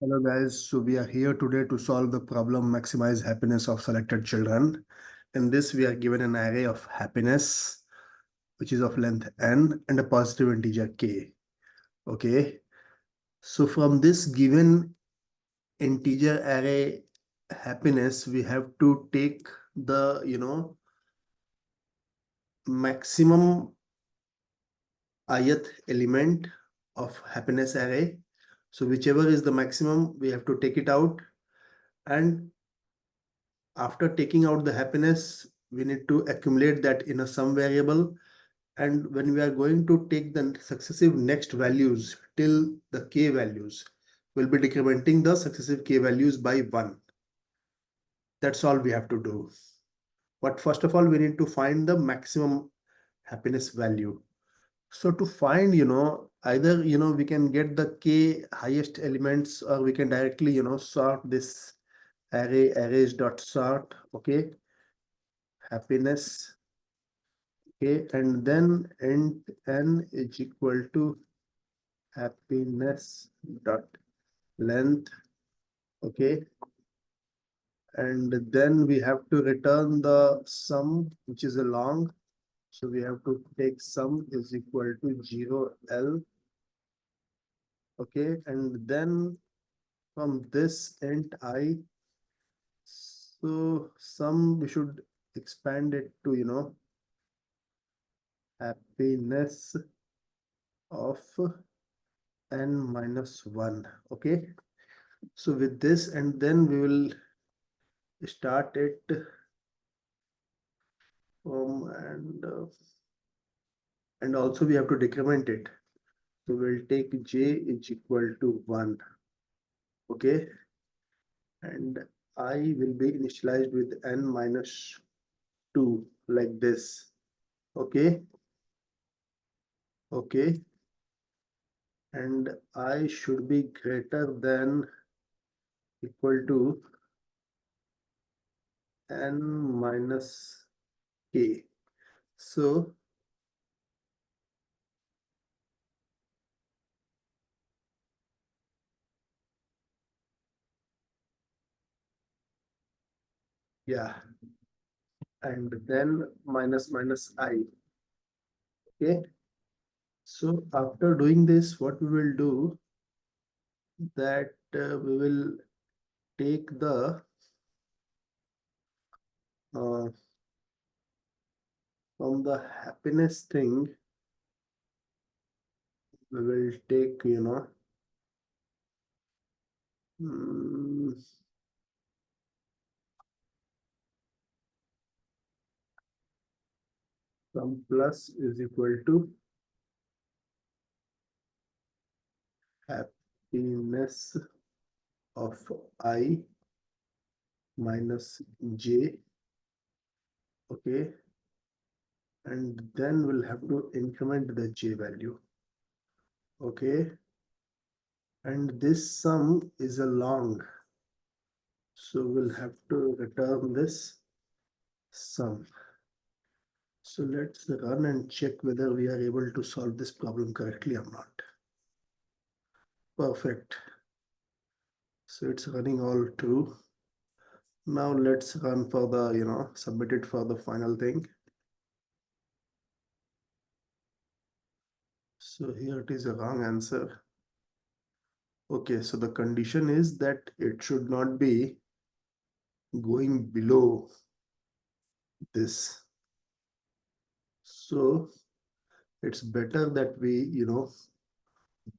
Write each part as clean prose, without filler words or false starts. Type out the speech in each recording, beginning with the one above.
Hello guys, so we are here today to solve the problem maximize happiness of selected children. In this, we are given an array of happiness, which is of length n and a positive integer k. Okay, so from this given integer array happiness, we have to take the, maximum ith element of happiness array. So whichever is the maximum, we have to take it out, and after taking out the happiness, we need to accumulate that in a sum variable. And when we are going to take the successive next values till the k values, we'll be decrementing the successive k values by 1. That's all we have to do. But first of all, we need to find the maximum happiness value. So to find, either, we can get the k highest elements, or we can directly, sort this arrays dot sort. Okay, happiness. Okay, and then int n is equal to happiness dot length. Okay, and then we have to return the sum, which is a long. So we have to take sum is equal to 0l. Okay, and then from this int I, so sum we should expand it to, happiness of n minus 1. Okay, so with this, and then we will start it from, and also we have to decrement it. So we'll take j is equal to 1. Okay, and I will be initialized with n minus 2 like this. Okay, okay, and I should be greater than equal to n minus k. So yeah, and then minus minus I. Okay, so after doing this, what we will do, that we will take the uh, from the happiness thing, we will take, mm, some plus is equal to happiness of I minus j. Okay, and then we'll have to increment the j value. Okay, and this sum is a long, so we'll have to return this sum. So let's run and check whether we are able to solve this problem correctly or not. Perfect. So it's running all true. Now let's run for the, submit it for the final thing. So here it is a wrong answer. Okay, so the condition is that it should not be going below this. So it's better that we,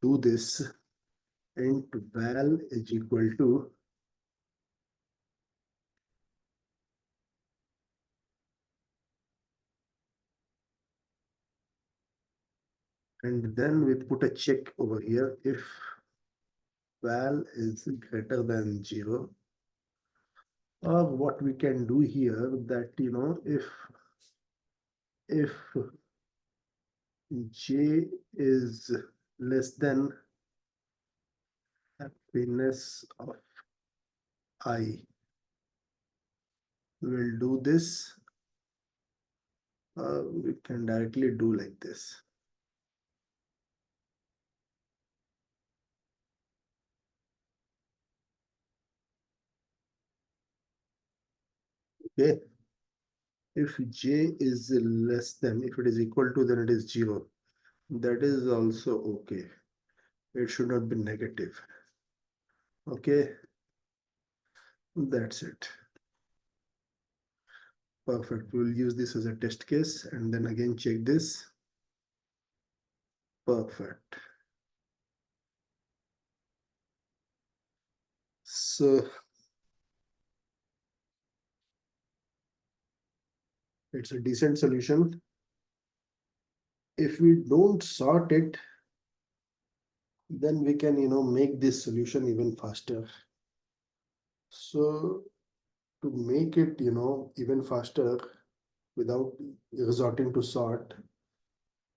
do this int val is equal to, and then we put a check over here if val is greater than 0. Or what we can do here, that, if j is less than happiness of I, we will do this. We can directly do like this. Okay. If j is less than, if it is equal to, then it is 0. That is also okay. It should not be negative. Okay. That's it. Perfect. We'll use this as a test case and then again check this. Perfect. So it's a decent solution. If we don't sort it, then we can, make this solution even faster. So to make it, even faster without resorting to sort,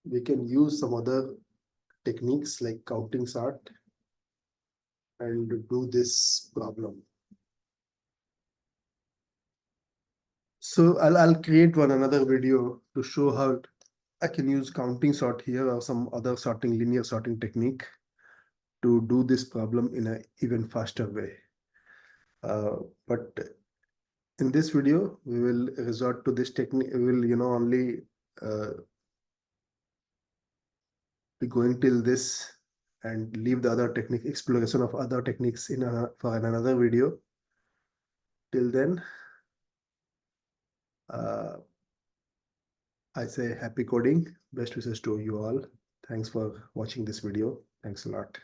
we can use some other techniques like counting sort and do this problem. So I'll create another video to show how I can use counting sort here or some other sorting, linear sorting technique to do this problem in an even faster way. But in this video, we will resort to this technique. We will, only be going till this and leave the other technique, exploration of other techniques for another video. Till then, I say happy coding. Best wishes to you all. Thanks for watching this video. Thanks a lot.